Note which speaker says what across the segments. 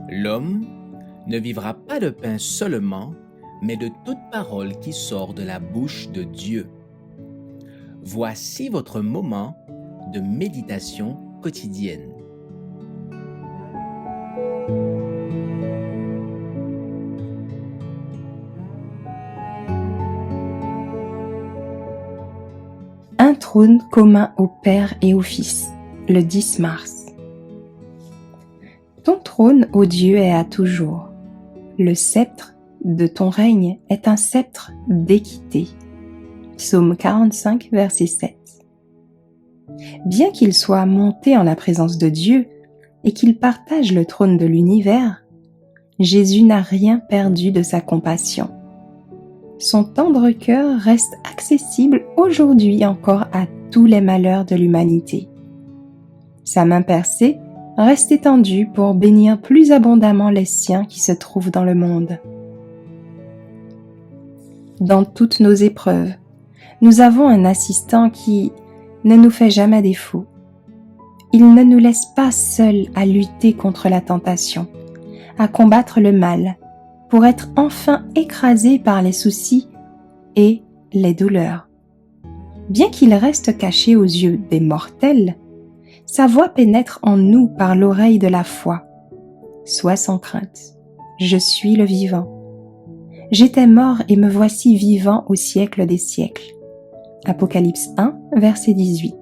Speaker 1: L'homme ne vivra pas de pain seulement, mais de toute parole qui sort de la bouche de Dieu. Voici votre moment de méditation quotidienne.
Speaker 2: Un trône commun au Père et au Fils, le 10 mars. Ton trône, ô Dieu, est à toujours. Le sceptre de ton règne est un sceptre d'équité. Psaume 45, verset 7. Bien qu'il soit monté en la présence de Dieu et qu'il partage le trône de l'univers, Jésus n'a rien perdu de sa compassion. Son tendre cœur reste accessible aujourd'hui encore à tous les malheurs de l'humanité. Sa main percée reste étendue pour bénir plus abondamment les siens qui se trouvent dans le monde. Dans toutes nos épreuves, nous avons un assistant qui ne nous fait jamais défaut. Il ne nous laisse pas seuls à lutter contre la tentation, à combattre le mal, pour être enfin écrasés par les soucis et les douleurs. Bien qu'il reste caché aux yeux des mortels, sa voix pénètre en nous par l'oreille de la foi. Sois sans crainte, je suis le vivant. J'étais mort et me voici vivant au siècle des siècles. Apocalypse 1, verset 18.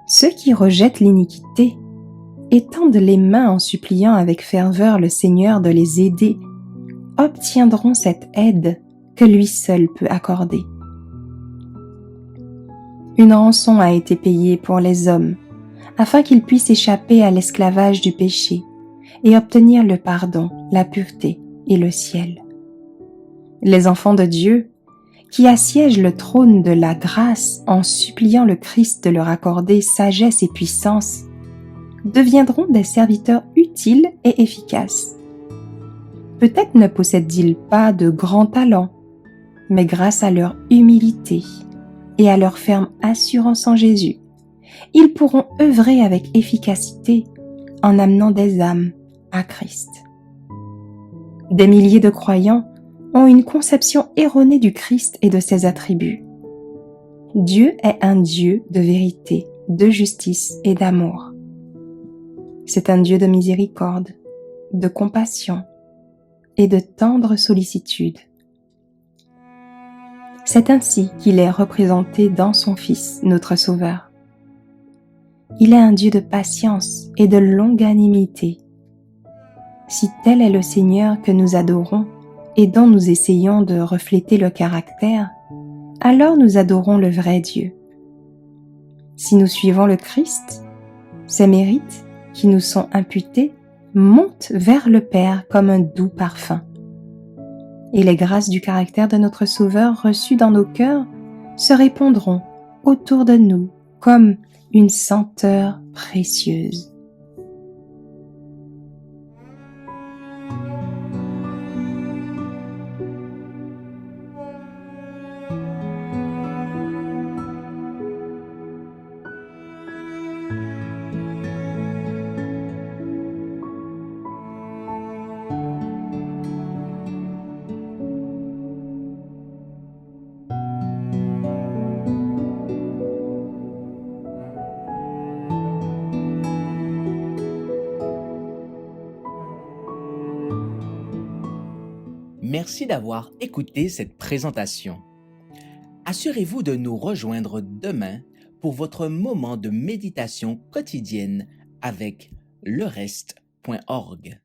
Speaker 2: Ceux qui rejettent l'iniquité et tendent les mains en suppliant avec ferveur le Seigneur de les aider, obtiendront cette aide que lui seul peut accorder. Une rançon a été payée pour les hommes, afin qu'ils puissent échapper à l'esclavage du péché et obtenir le pardon, la pureté et le ciel. Les enfants de Dieu, qui assiègent le trône de la grâce en suppliant le Christ de leur accorder sagesse et puissance, deviendront des serviteurs utiles et efficaces. Peut-être ne possèdent-ils pas de grands talents, mais grâce à leur humilité et à leur ferme assurance en Jésus, ils pourront œuvrer avec efficacité en amenant des âmes à Christ. Des milliers de croyants ont une conception erronée du Christ et de ses attributs. Dieu est un Dieu de vérité, de justice et d'amour. C'est un Dieu de miséricorde, de compassion et de tendre sollicitude. C'est ainsi qu'il est représenté dans son Fils, notre Sauveur. Il est un Dieu de patience et de longanimité. Si tel est le Seigneur que nous adorons et dont nous essayons de refléter le caractère, alors nous adorons le vrai Dieu. Si nous suivons le Christ, ses mérites qui nous sont imputés montent vers le Père comme un doux parfum. Et les grâces du caractère de notre Sauveur reçues dans nos cœurs se répandront autour de nous comme une senteur précieuse.
Speaker 1: Merci d'avoir écouté cette présentation. Assurez-vous de nous rejoindre demain pour votre moment de méditation quotidienne avec lereste.org.